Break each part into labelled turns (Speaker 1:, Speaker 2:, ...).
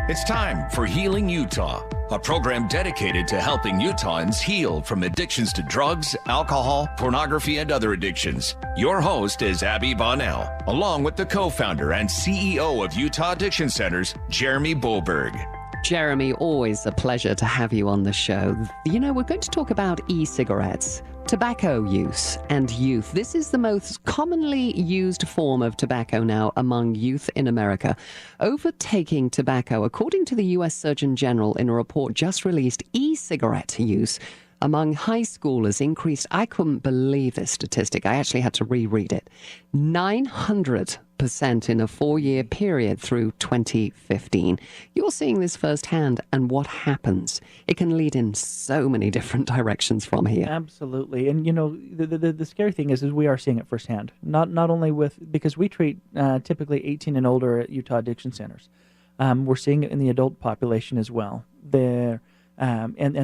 Speaker 1: It's time for Healing Utah, a program dedicated to helping Utahns heal from addictions to drugs, alcohol, pornography, and other addictions. Your host is Abby Bonnell, along with the co-founder and CEO of Utah Addiction Centers, Jeremy Boberg.
Speaker 2: Jeremy, always a pleasure to have you on the show. You know, we're going to talk about e-cigarettes, tobacco use, and youth. This is the most commonly used form of tobacco now among youth in America, overtaking tobacco. According to the U.S. Surgeon General in a report just released, e-cigarette use among high schoolers increased. I couldn't believe this statistic. I actually had to reread it. 900% in a 4-year period through 2015. You're seeing this firsthand, and what happens? It can lead in so many different directions from here.
Speaker 3: Absolutely. And, you know, the scary thing is we are seeing it firsthand. Not only because we treat typically 18 and older at Utah Addiction Centers. We're seeing it in the adult population as well. And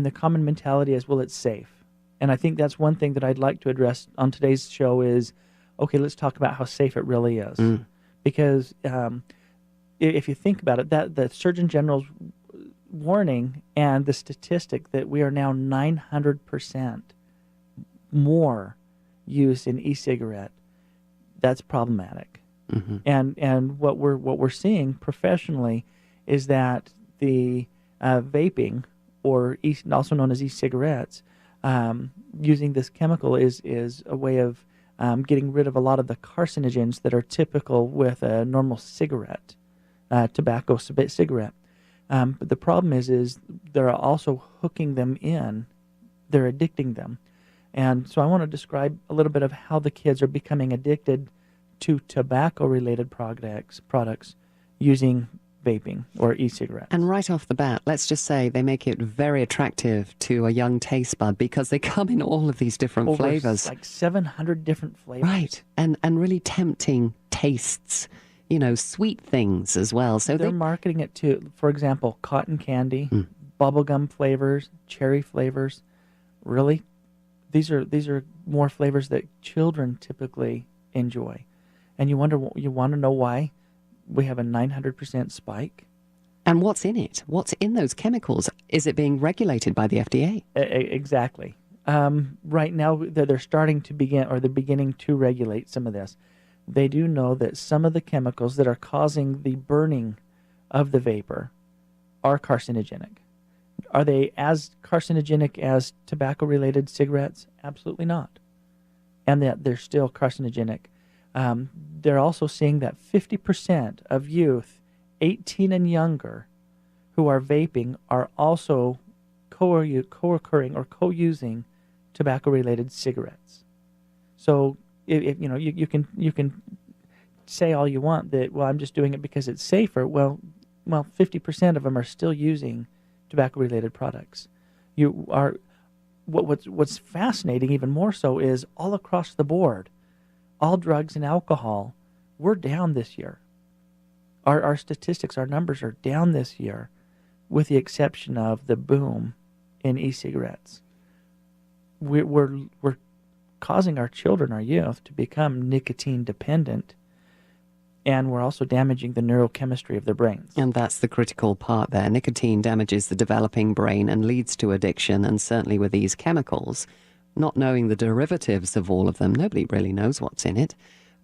Speaker 3: the common mentality is, well, it's safe. And I think that's one thing that I'd like to address on today's show is, okay, let's talk about how safe it really is. Because if you think about it, that the Surgeon General's warning and the statistic that we are now 900% more use in e-cigarette, that's problematic. And what we're seeing professionally is that the vaping, or also known as e-cigarettes, using this chemical is a way of getting rid of a lot of the carcinogens that are typical with a normal cigarette, tobacco cigarette. But the problem is they're also hooking them in. They're addicting them. And so I want to describe a little bit of how the kids are becoming addicted to tobacco-related products using vaping or e-cigarettes.
Speaker 2: And right off the bat, let's just say they make it very attractive to a young taste bud because they come in all of these different flavors.
Speaker 3: Like 700 different flavors.
Speaker 2: Right. And really tempting tastes, you know, sweet things as well. So
Speaker 3: they're marketing it to, for example, cotton candy, bubblegum flavors, cherry flavors. Really? These are more flavors that children typically enjoy. And you want to know why we have a 900% spike.
Speaker 2: And what's in it? What's in those chemicals? Is it being regulated by the FDA?
Speaker 3: Exactly. Right now, they're starting to they're beginning to regulate some of this. They do know that some of the chemicals that are causing the burning of the vapor are carcinogenic. Are they as carcinogenic as tobacco-related cigarettes? Absolutely not. And that they're still carcinogenic. They're also seeing that 50% of youth 18 and younger who are vaping are also co-occurring or co-using tobacco-related cigarettes. So if you know, you can say all you want that, well, I'm just doing it because it's safer. Well, 50% of them are still using tobacco-related products. What's fascinating even more so is all across the board, all drugs and alcohol, we're down this year. Our statistics, our numbers are down this year, with the exception of the boom in e-cigarettes. We're causing our children, our youth, to become nicotine dependent, and we're also damaging the neurochemistry of their brains.
Speaker 2: And that's the critical part there. Nicotine damages the developing brain and leads to addiction, and certainly with these chemicals, not knowing the derivatives of all of them, nobody really knows what's in it.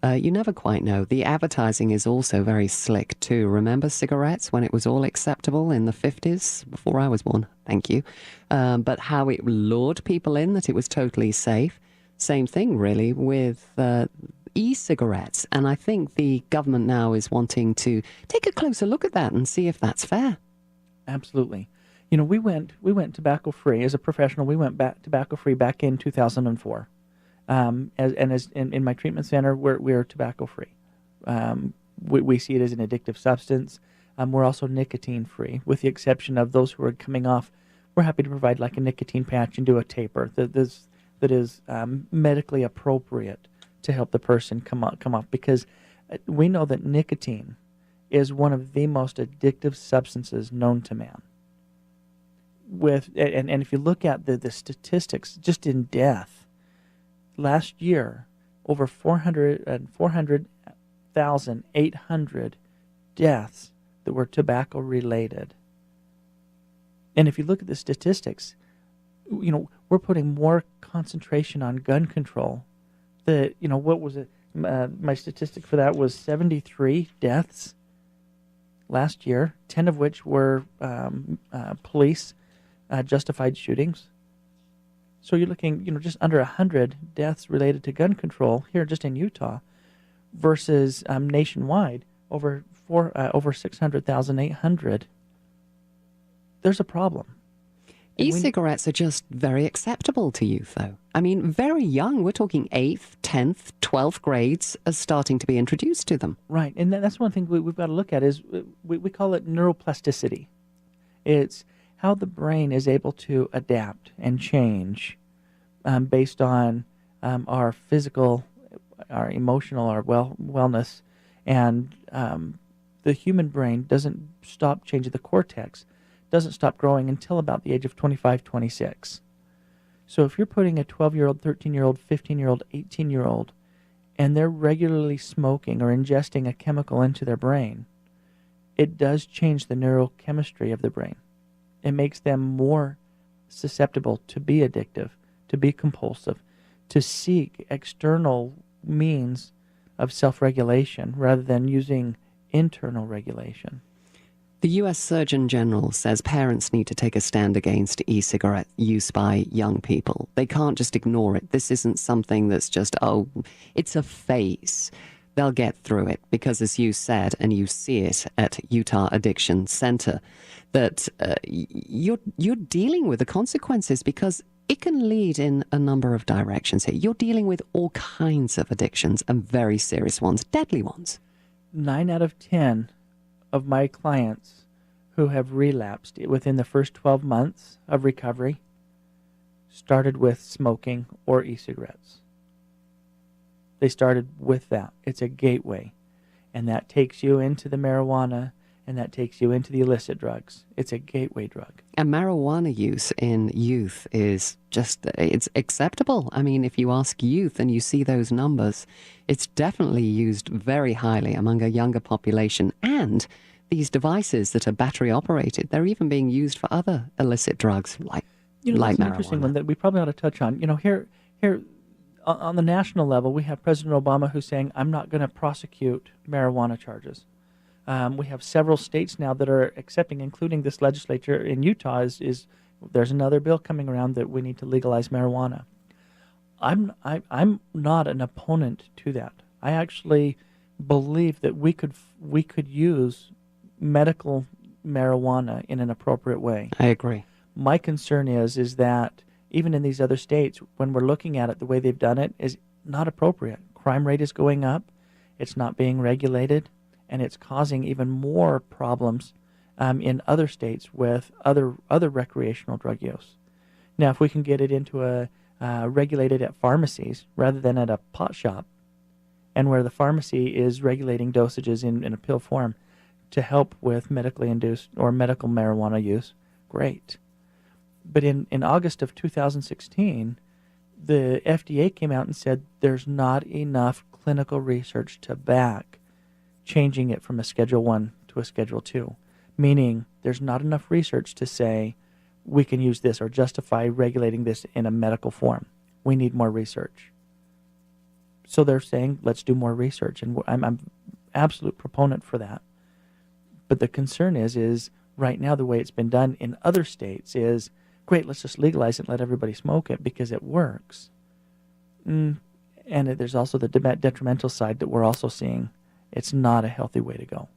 Speaker 2: You never quite know. The advertising is also very slick too. Remember cigarettes when it was all acceptable in the 50s, before I was born, thank you. But how it lured people in, that it was totally safe. Same thing really with e-cigarettes. And I think the government now is wanting to take a closer look at that and see if that's fair.
Speaker 3: Absolutely. You know, we went tobacco-free as a professional. We went back tobacco-free back in 2004. In my treatment center, we're tobacco-free. We see it as an addictive substance. We're also nicotine-free, with the exception of those who are coming off. We're happy to provide like a nicotine patch and do a taper that is medically appropriate to help the person come off, because we know that nicotine is one of the most addictive substances known to man. And if you look at the statistics just in death, last year over 400,800 deaths that were tobacco related. And if you look at the statistics, we're putting more concentration on gun control. What was it? My statistic for that was 73 deaths last year, 10 of which were police justified shootings. So you're looking, just under 100 deaths related to gun control here just in Utah, versus nationwide over 600,800. There's a problem.
Speaker 2: E-cigarettes are just very acceptable to youth, though. I mean, very young. We're talking 8th, 10th, 12th grades are starting to be introduced to them.
Speaker 3: Right, and that's one thing we've got to look at is we call it neuroplasticity. It's how the brain is able to adapt and change based on our physical, our emotional, our wellness, and the human brain doesn't stop changing. The cortex doesn't stop growing until about the age of 25, 26. So if you're putting a 12-year-old, 13-year-old, 15-year-old, 18-year-old, and they're regularly smoking or ingesting a chemical into their brain, it does change the neurochemistry of the brain. It makes them more susceptible to be addictive, to be compulsive, to seek external means of self-regulation rather than using internal regulation.
Speaker 2: The U.S. Surgeon General says parents need to take a stand against e-cigarette use by young people. They can't just ignore it. This isn't something that's just, it's a phase. They'll get through it because, as you said, and you see it at Utah Addiction Center, that you're dealing with the consequences because it can lead in a number of directions here. You're dealing with all kinds of addictions and very serious ones, deadly ones.
Speaker 3: 9 out of 10 of my clients who have relapsed within the first 12 months of recovery started with smoking or e-cigarettes. They started with that. It's a gateway, and that takes you into the marijuana, and that takes you into the illicit drugs. It's a gateway drug. And
Speaker 2: marijuana use in youth is just, it's acceptable. I mean, if you ask youth and you see those numbers, it's definitely used very highly among a younger population. And these devices that are battery operated, they're even being used for other illicit drugs like marijuana.
Speaker 3: That's an interesting one that we probably ought to touch on. Here on the national level, we have President Obama who's saying, I'm not going to prosecute marijuana charges. We have several states now that are accepting, including this legislature in Utah, is there's another bill coming around that we need to legalize marijuana. I'm not an opponent to that. I actually believe that we could use medical marijuana in an appropriate way.
Speaker 2: I agree.
Speaker 3: My concern is that even in these other states, when we're looking at it, the way they've done it is not appropriate. Crime rate is going up. It's not being regulated. And it's causing even more problems in other states with other recreational drug use. Now, if we can get it into regulated at pharmacies rather than at a pot shop, and where the pharmacy is regulating dosages in a pill form to help with medically induced or medical marijuana use, great. But in August of 2016, the FDA came out and said there's not enough clinical research to back changing it from a Schedule 1 to a Schedule 2, meaning there's not enough research to say we can use this or justify regulating this in a medical form. We need more research. So they're saying, let's do more research, and I'm absolute proponent for that. But the concern is right now the way it's been done in other states is, great, let's just legalize it and let everybody smoke it because it works. And there's also the detrimental side that we're also seeing. It's not a healthy way to go.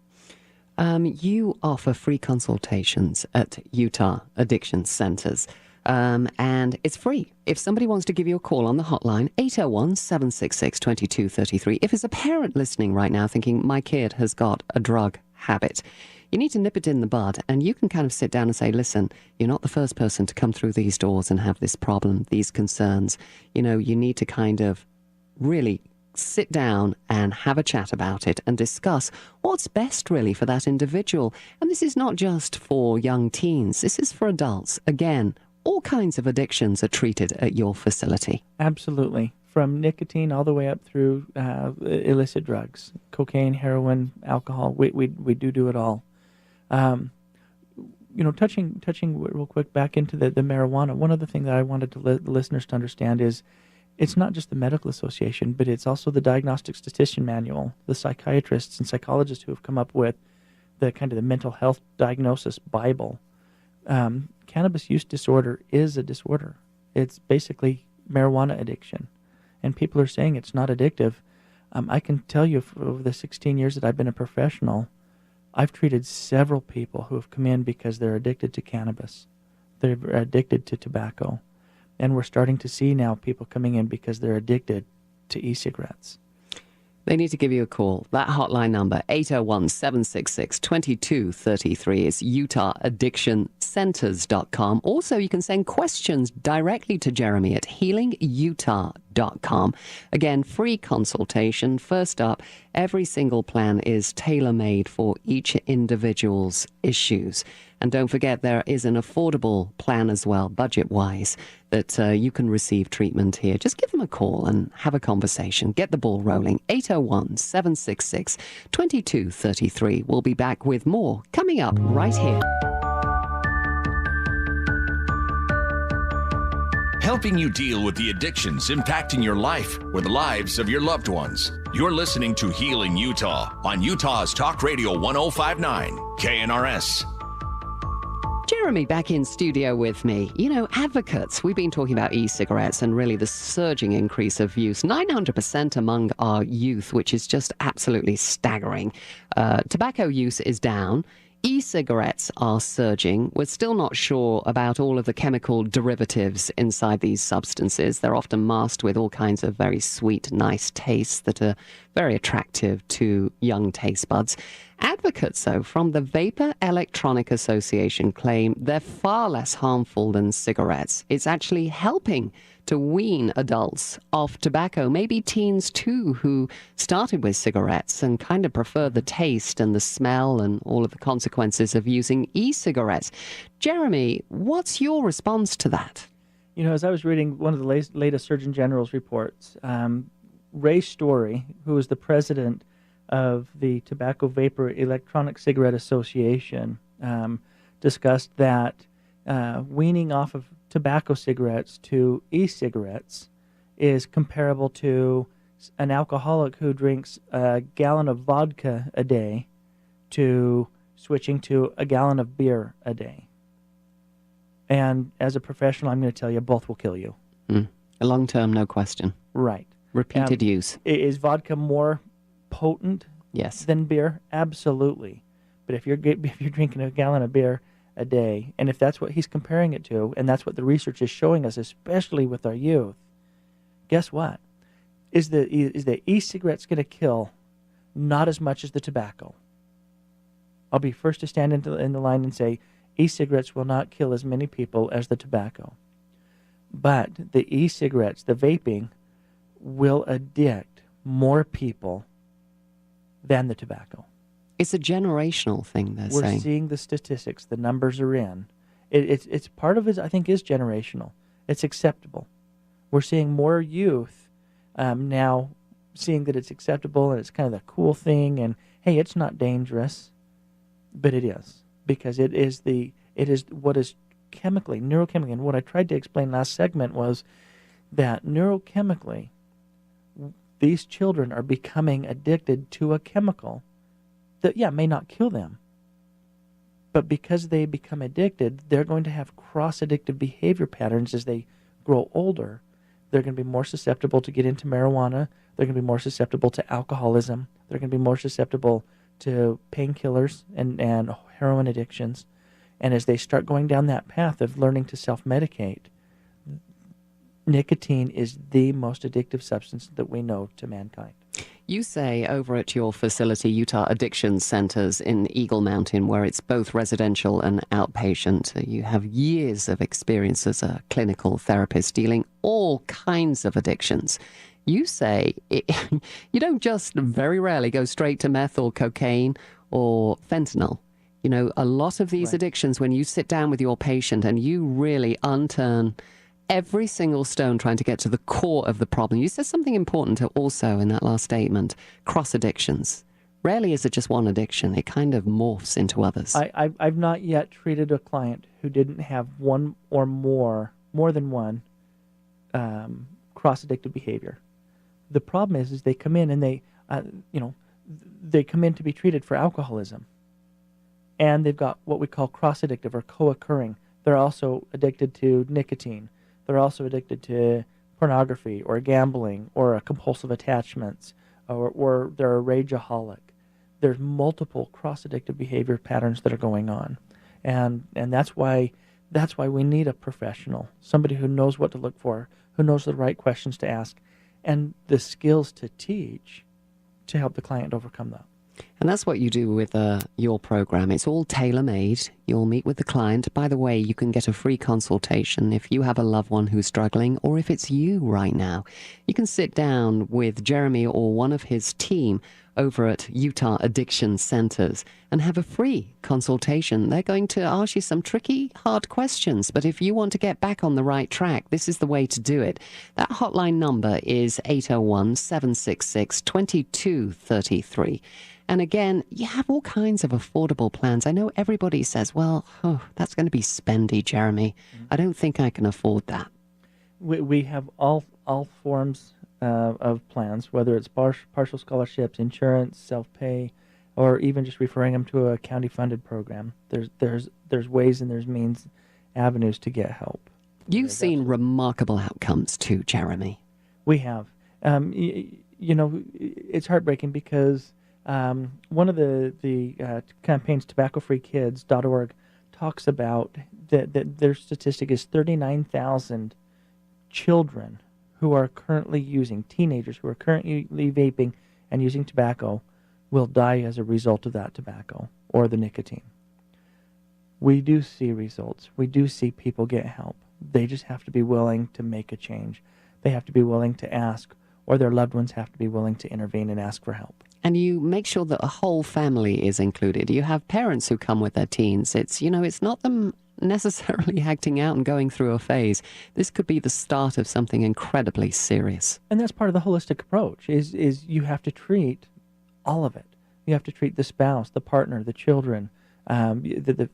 Speaker 2: You offer free consultations at Utah Addiction Centers, and it's free. If somebody wants to give you a call on the hotline, 801-766-2233. If there's a parent listening right now thinking, my kid has got a drug habit, you need to nip it in the bud, and you can kind of sit down and say, listen, you're not the first person to come through these doors and have this problem, these concerns. You need to kind of really sit down and have a chat about it and discuss what's best really for that individual. And this is not just for young teens, this is for adults. Again, all kinds of addictions are treated at your facility.
Speaker 3: Absolutely. From nicotine all the way up through illicit drugs, cocaine, heroin, alcohol, we do it all. Touching real quick back into the marijuana, one other thing that I wanted the listeners to understand is it's not just the medical association, but it's also the diagnostic statistician manual, the psychiatrists and psychologists who have come up with the kind of the mental health diagnosis Bible. Cannabis use disorder is a disorder. It's basically marijuana addiction. And people are saying it's not addictive. I can tell you over the 16 years that I've been a professional, I've treated several people who have come in because they're addicted to cannabis. They're addicted to tobacco. And we're starting to see now people coming in because they're addicted to e-cigarettes.
Speaker 2: They need to give you a call. That hotline number, 801-766-2233, is UtahAddictionCenters.com. Also, you can send questions directly to Jeremy at HealingUtah.com. Again, free consultation. First up, every single plan is tailor-made for each individual's issues. And don't forget, there is an affordable plan as well, budget-wise, that you can receive treatment here. Just give them a call and have a conversation. Get the ball rolling. 801-766-2233. We'll be back with more coming up right here.
Speaker 1: Helping you deal with the addictions impacting your life or the lives of your loved ones. You're listening to Healing Utah on Utah's Talk Radio 1059, KNRS.
Speaker 2: Jeremy back in studio with me. Advocates, we've been talking about e-cigarettes and really the surging increase of use. 900% among our youth, which is just absolutely staggering. Tobacco use is down. E-cigarettes are surging. We're still not sure about all of the chemical derivatives inside these substances. They're often masked with all kinds of very sweet, nice tastes that are very attractive to young taste buds. Advocates, though, from the Vapor Electronic Association claim they're far less harmful than cigarettes. It's actually helping to wean adults off tobacco, maybe teens too, who started with cigarettes and kind of prefer the taste and the smell and all of the consequences of using e-cigarettes. Jeremy, what's your response to that?
Speaker 3: As I was reading one of the latest Surgeon General's reports, Ray Story, who is the president of the Tobacco Vapor Electronic Cigarette Association, discussed that weaning off of tobacco cigarettes to e-cigarettes is comparable to an alcoholic who drinks a gallon of vodka a day to switching to a gallon of beer a day. And as a professional, I'm going to tell you, both will kill you.
Speaker 2: Long term, no question.
Speaker 3: Right.
Speaker 2: Repeated use.
Speaker 3: Is vodka more potent than beer? Absolutely. But if you're drinking a gallon of beer a day, and if that's what he's comparing it to, and that's what the research is showing us, especially with our youth, guess what? Is the e-cigarettes going to kill not as much as the tobacco? I'll be first to stand in the line and say e-cigarettes will not kill as many people as the tobacco. But the e-cigarettes, the vaping, will addict more people than the tobacco.
Speaker 2: It's a generational thing, they're saying.
Speaker 3: We're seeing the statistics. The numbers are in. It's part of it, I think, is generational. It's acceptable. We're seeing more youth now seeing that it's acceptable and it's kind of the cool thing. And, hey, it's not dangerous. But it is. Because it is what is neurochemically. And what I tried to explain last segment was that neurochemically, these children are becoming addicted to a chemical that, may not kill them. But because they become addicted, they're going to have cross-addictive behavior patterns as they grow older. They're going to be more susceptible to get into marijuana. They're going to be more susceptible to alcoholism. They're going to be more susceptible to painkillers and heroin addictions. And as they start going down that path of learning to self-medicate, nicotine is the most addictive substance that we know to mankind.
Speaker 2: You say over at your facility, Utah Addiction Centers in Eagle Mountain, where it's both residential and outpatient, you have years of experience as a clinical therapist dealing all kinds of addictions. You say you don't just very rarely go straight to meth or cocaine or fentanyl. A lot of these addictions, when you sit down with your patient and you really unturn every single stone trying to get to the core of the problem. You said something important also in that last statement, cross addictions. Rarely is it just one addiction. It kind of morphs into others.
Speaker 3: I've not yet treated a client who didn't have one or more than one cross-addictive behavior. The problem is they come in and they come in to be treated for alcoholism, and they've got what we call cross-addictive or co-occurring. They're also addicted to nicotine. They're also addicted to pornography or gambling or compulsive attachments, or they're a rageaholic. There's multiple cross-addictive behavior patterns that are going on, and that's why we need a professional, somebody who knows what to look for, who knows the right questions to ask, and the skills to teach to help the client overcome that.
Speaker 2: And that's what you do with your program. It's all tailor-made. You'll meet with the client. By the way, you can get a free consultation if you have a loved one who's struggling, or if it's you right now. You can sit down with Jeremy or one of his team over at Utah Addiction Centers and have a free consultation. They're going to ask you some tricky, hard questions, but if you want to get back on the right track, this is the way to do it. That hotline number is 801-766-2233. And again, you have all kinds of affordable plans. I know everybody says, well, that's going to be spendy, Jeremy. I don't think I can afford that.
Speaker 3: We have all forms of plans, whether it's partial scholarships, insurance, self-pay, or even just referring them to a county-funded program. There's ways and there's means, avenues to get help.
Speaker 2: You've seen remarkable outcomes too, Jeremy.
Speaker 3: We have. It's heartbreaking because one of the campaigns, tobaccofreekids.org, talks about that their statistic is 39,000 children who are currently using, teenagers who are currently vaping and using tobacco, will die as a result of that tobacco or the nicotine. We do see results. We do see people get help. They just have to be willing to make a change. They have to be willing to ask, or their loved ones have to be willing to intervene and ask for help.
Speaker 2: And you make sure that a whole family is included. You have parents who come with their teens. It's not them necessarily acting out and going through a phase. This could be the start of something incredibly serious.
Speaker 3: And that's part of the holistic approach, is you have to treat all of it. You have to treat the spouse, the partner, the children, the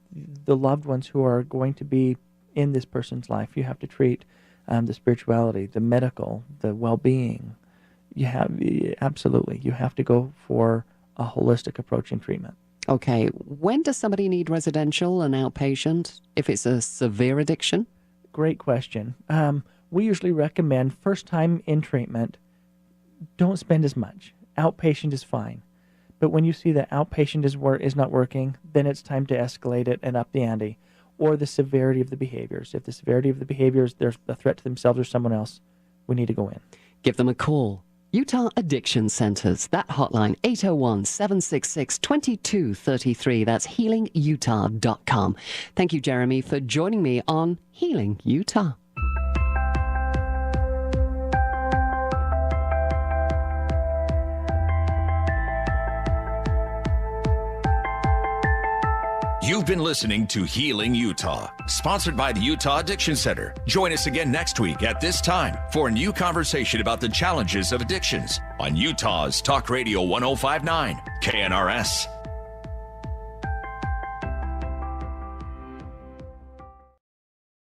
Speaker 3: loved ones who are going to be in this person's life. You have to treat the spirituality, the medical, the well-being. You have to go for a holistic approach in treatment.
Speaker 2: Okay, when does somebody need residential and outpatient if it's a severe addiction?
Speaker 3: Great question. We usually recommend first time in treatment, don't spend as much. Outpatient is fine. But when you see that outpatient is not working, then it's time to escalate it and up the ante, or the severity of the behaviors. If the severity of the behaviors, there's a threat to themselves or someone else, we need to go in.
Speaker 2: Give them a call. Utah Addiction Centers. That hotline, 801-766-2233. That's healingutah.com. Thank you, Jeremy, for joining me on Healing Utah.
Speaker 1: You've been listening to Healing Utah, sponsored by the Utah Addiction Center. Join us again next week at this time for a new conversation about the challenges of addictions on Utah's Talk Radio 105.9 KNRS.